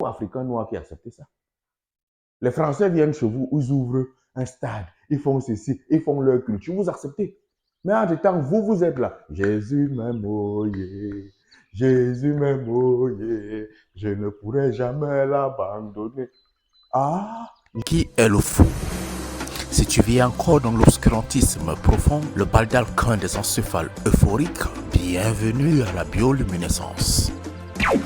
Africains noirs qui acceptez ça. Les Français viennent chez vous, ils ouvrent un stade, ils font ceci, ils font leur culture, vous acceptez. Mais en temps, vous êtes là. Jésus m'aime, oh yeah. Jésus m'aime, oh yeah. Je ne pourrai jamais l'abandonner. Ah! Qui est le fou? Si tu vis encore dans l'obscurantisme profond, le bal d'alcun des encéphales euphoriques, bienvenue à la bioluminescence.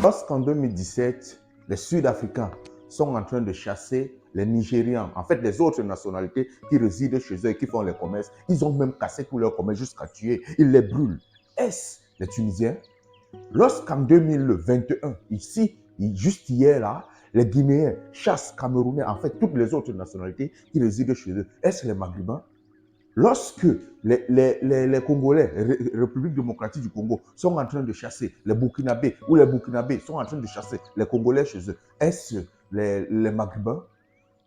Lorsqu'en 2017, les Sud-Africains sont en train de chasser les Nigérians, en fait les autres nationalités qui résident chez eux et qui font les commerces, ils ont même cassé tous leurs commerces jusqu'à tuer, ils les brûlent. Est-ce les Tunisiens? Lorsqu'en 2021, ici, juste hier là, les Guinéens chassent Camerounais, en fait toutes les autres nationalités qui résident chez eux, est-ce les Maghrébins? Lorsque les Congolais, République démocratique du Congo, sont en train de chasser les Burkinabés, ou les Burkinabés sont en train de chasser les Congolais chez eux, est-ce les Maghrébins?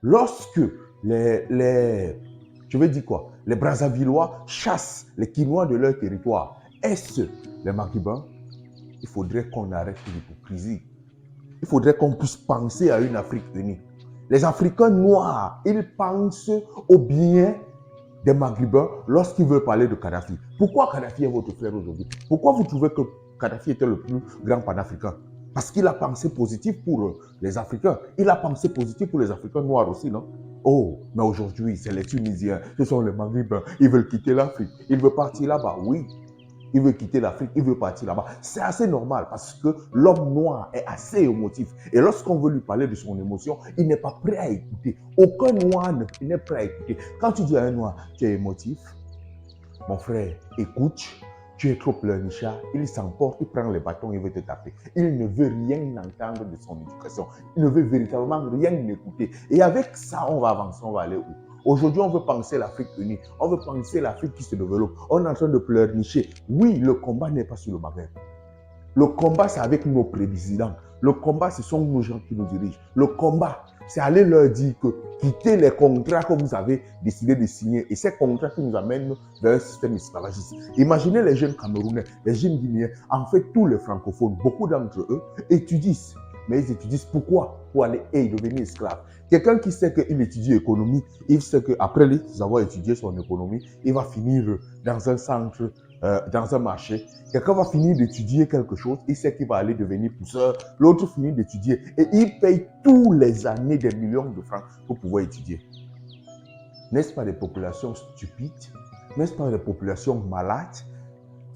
Lorsque je veux dire quoi, les Brazzavillois chassent les Quinois de leur territoire, est-ce les Maghrébins? Il faudrait qu'on arrête l'hypocrisie. Il faudrait qu'on puisse penser à une Afrique unie. Les Africains noirs, ils pensent au bien des Maghrébins lorsqu'ils veulent parler de Kadhafi. Pourquoi Kadhafi est votre frère aujourd'hui? Pourquoi vous trouvez que Kadhafi était le plus grand panafricain? Parce qu'il a pensé positif pour les Africains. Il a pensé positif pour les Africains noirs aussi, non? Oh, mais aujourd'hui, c'est les Tunisiens, ce sont les Maghrébins. Ils veulent quitter l'Afrique. Ils veulent partir là-bas, oui. Il veut quitter l'Afrique, il veut partir là-bas. C'est assez normal parce que l'homme noir est assez émotif. Et lorsqu'on veut lui parler de son émotion, il n'est pas prêt à écouter. Aucun noir n'est prêt à écouter. Quand tu dis à un noir, tu es émotif, mon frère, écoute, tu es trop pleurnichard, il s'emporte, il prend les bâtons, il veut te taper. Il ne veut rien entendre de son éducation. Il ne veut véritablement rien écouter. Et avec ça, on va avancer, on va aller où? Aujourd'hui, on veut penser l'Afrique unie. On veut penser l'Afrique qui se développe. On est en train de pleurnicher. Oui, le combat n'est pas sur le Maghreb. Le combat, c'est avec nos présidents. Le combat, ce sont nos gens qui nous dirigent. Le combat, c'est aller leur dire que quittez les contrats que vous avez décidé de signer. Et ces contrats qui nous amènent vers un système esclavagiste. Imaginez les jeunes Camerounais, les jeunes Guinéens, en fait tous les francophones, beaucoup d'entre eux étudient. Mais ils étudient pourquoi? Pour aller devenir esclaves. Quelqu'un qui sait qu'il étudie économie, il sait qu'après avoir étudié son économie, il va finir dans un centre, dans un marché. Quelqu'un va finir d'étudier quelque chose, il sait qu'il va aller devenir pousseur. L'autre finit d'étudier et il paye tous les années des millions de francs pour pouvoir étudier. N'est-ce pas des populations stupides? N'est-ce pas des populations malades?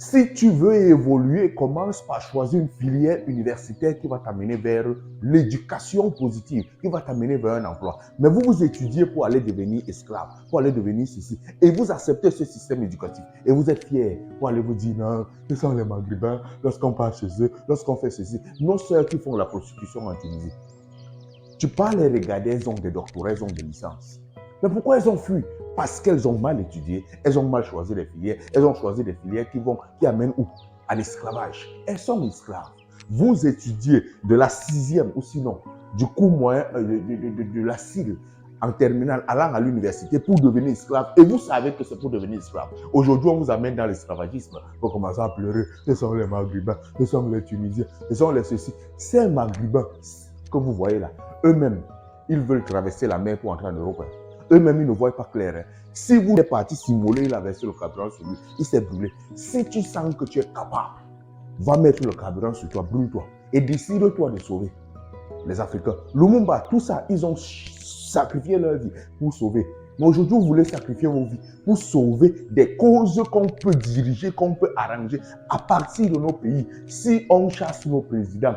Si tu veux évoluer, commence par choisir une filière universitaire qui va t'amener vers l'éducation positive, qui va t'amener vers un emploi. Mais vous étudiez pour aller devenir esclave, pour aller devenir ceci. Et vous acceptez ce système éducatif. Et vous êtes fiers pour aller vous dire non, ce sont les Maghrébins, lorsqu'on part chez eux, lorsqu'on fait ceci. Nos sœurs qui font la prostitution en Tunisie. Tu parles les regarder, elles ont des doctorats, elles ont des licences. Mais pourquoi elles ont fui? Parce qu'elles ont mal étudié, elles ont mal choisi les filières, elles ont choisi des filières qui amènent où? À l'esclavage. Elles sont esclaves. Vous étudiez de la 6e ou sinon du cours moyen de la CIL en terminale, allant à l'université pour devenir esclave. Et vous savez que c'est pour devenir esclave. Aujourd'hui, on vous amène dans l'esclavagisme. Vous commencez à pleurer. Ce sont les Maghrébins, ce sont les Tunisiens, ce sont les ceci. Ces Maghrébins que vous voyez là, eux-mêmes, ils veulent traverser la mer pour entrer en Europe. Eux-mêmes, ils ne voient pas clair. Si vous êtes parti s'immoler, il a versé le carburant sur lui, il s'est brûlé. Si tu sens que tu es capable, va mettre le carburant sur toi, brûle-toi. Et décide-toi de sauver les Africains. Lumumba, tout ça, ils ont sacrifié leur vie pour sauver. Mais aujourd'hui, vous voulez sacrifier vos vies pour sauver des causes qu'on peut diriger, qu'on peut arranger à partir de nos pays. Si on chasse nos présidents,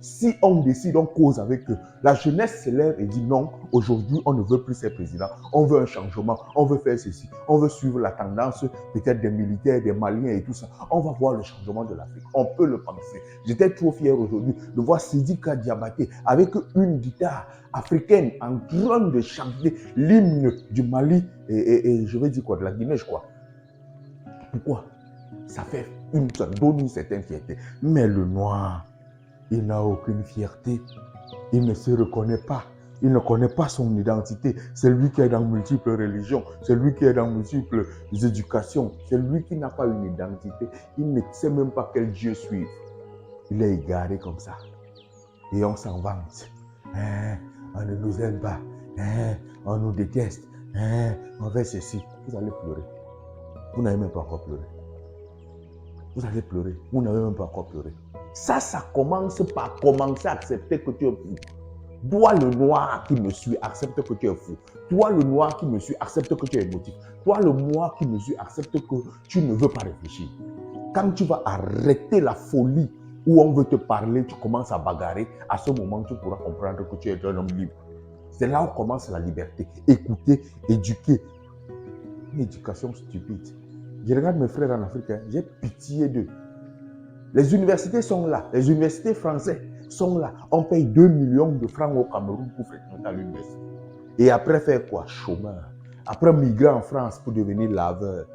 si on décide, on cause avec eux, la jeunesse se lève et dit non, aujourd'hui, on ne veut plus ces présidents. On veut un changement, on veut faire ceci, on veut suivre la tendance peut-être des militaires, des Maliens et tout ça. On va voir le changement de l'Afrique. On peut le penser. J'étais trop fier aujourd'hui de voir Sidika Diabaté avec une guitare africaine en train de chanter l'hymne du Mali et je vais dire quoi, de la Guinée, je crois. Pourquoi? Ça donne une certaine fierté. Mais le noir, il n'a aucune fierté. Il ne se reconnaît pas. Il ne connaît pas son identité. C'est lui qui est dans multiples religions. C'est lui qui est dans multiples éducations. C'est lui qui n'a pas une identité. Il ne sait même pas quel Dieu suivre. Il est égaré comme ça. Et on s'en vante. On ne nous aime pas. On nous déteste. On fait ceci. Vous allez pleurer. Vous n'avez même pas encore pleuré. Vous allez pleurer. Vous n'avez même pas encore pleuré. Ça commence par commencer à accepter que tu es fou. Toi, le noir qui me suit, accepte que tu es fou. Toi, le noir qui me suit, accepte que tu es émotif. Toi, le noir qui me suit, accepte que tu ne veux pas réfléchir. Quand tu vas arrêter la folie où on veut te parler, tu commences à bagarrer, à ce moment, tu pourras comprendre que tu es un homme libre. C'est là où commence la liberté. Écouter, éduquer. Une éducation stupide. Je regarde mes frères en Afrique, j'ai pitié d'eux. Les universités sont là. Les universités françaises sont là. On paye 2 millions de francs au Cameroun pour fréquenter à l'université. Et après faire quoi? Chômeur. Après migrer en France pour devenir laveur.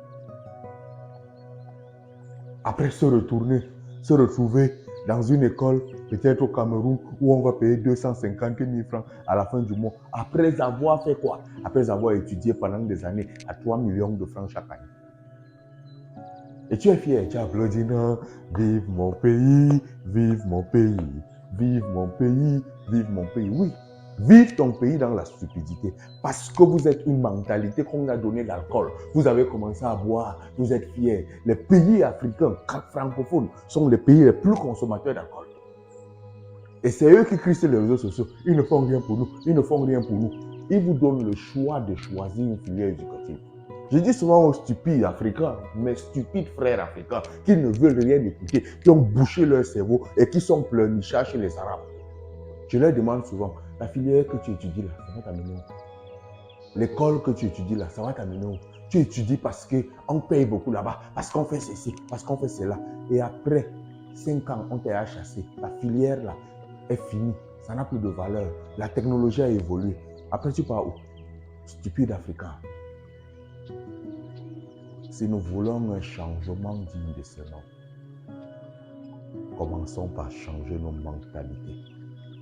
Après se retrouver dans une école, peut-être au Cameroun, où on va payer 250 000 francs à la fin du mois. Après avoir fait quoi? Après avoir étudié pendant des années à 3 millions de francs chaque année. Et tu es fier, tu applaudis, non, vive mon pays, vive mon pays, vive mon pays, vive mon pays. Oui, vive ton pays dans la stupidité. Parce que vous êtes une mentalité qu'on a donné l'alcool. Vous avez commencé à boire, vous êtes fiers. Les pays africains, francophones, sont les pays les plus consommateurs d'alcool. Et c'est eux qui crient sur les réseaux sociaux. Ils ne font rien pour nous, ils ne font rien pour nous. Ils vous donnent le choix de choisir une filière éducative. Je dis souvent aux stupides africains, mes stupides frères africains, qui ne veulent rien écouter, qui ont bouché leur cerveau et qui sont pleurnichards chez les Arabes. Je leur demande souvent, la filière que tu étudies là, ça va t'amener où? L'école que tu étudies là, ça va t'amener où? Tu étudies parce qu'on paye beaucoup là-bas, parce qu'on fait ceci, parce qu'on fait cela. Et après 5 ans, on t'a chassé. La filière là est finie, ça n'a plus de valeur. La technologie a évolué. Après, tu pars où? Stupide africain. Si nous voulons un changement digne de ce nom, commençons par changer nos mentalités.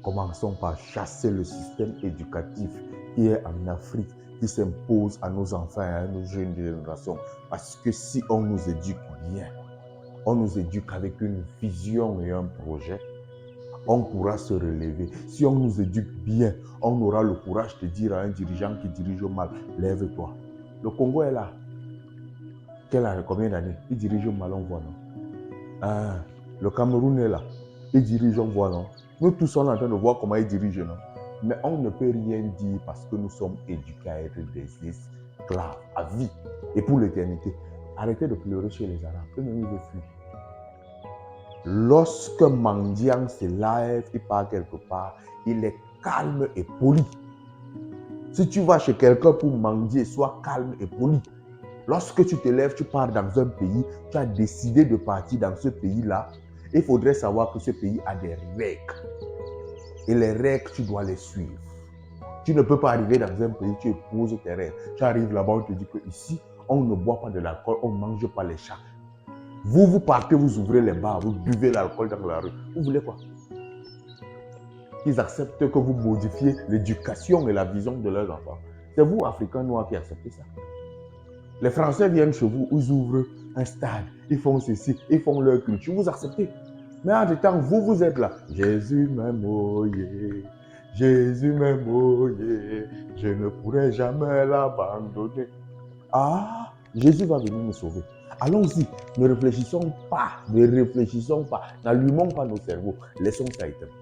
Commençons par chasser le système éducatif qui est en Afrique, qui s'impose à nos enfants et à nos jeunes générations. Parce que si on nous éduque bien, on nous éduque avec une vision et un projet, on pourra se relever. Si on nous éduque bien, on aura le courage de dire à un dirigeant qui dirige mal, lève-toi. Le Congo est là. Combien d'années? Il dirige mal, on voit, non? Le Cameroun est là. Il dirige, on voit, non? Nous tous sommes en train de voir comment il dirige, non? Mais on ne peut rien dire parce que nous sommes éduqués à être des esclaves à vie et pour l'éternité. Arrêtez de pleurer chez les Arabes. Eux-mêmes, ils veulent fuir. Lorsque mendiant se lève, il part quelque part, il est calme et poli. Si tu vas chez quelqu'un pour mendier, sois calme et poli. Lorsque tu te lèves, tu pars dans un pays, tu as décidé de partir dans ce pays-là, il faudrait savoir que ce pays a des règles. Et les règles, tu dois les suivre. Tu ne peux pas arriver dans un pays, tu épouses tes règles. Tu arrives là-bas, on te dit qu'ici, on ne boit pas de l'alcool, on ne mange pas les chats. Vous partez, vous ouvrez les bars, vous buvez l'alcool dans la rue. Vous voulez quoi? Ils acceptent que vous modifiez l'éducation et la vision de leurs enfants. C'est vous, Africains noirs, qui acceptez ça. Les Français viennent chez vous, ils ouvrent un stade, ils font ceci, ils font leur culture, vous acceptez. Mais en tout temps, vous êtes là. Jésus m'aime, oh yeah. Jésus m'aime, oh yeah. Je ne pourrai jamais l'abandonner. Ah, Jésus va venir nous sauver. Allons-y, ne réfléchissons pas, n'allumons pas nos cerveaux, laissons ça éteindre.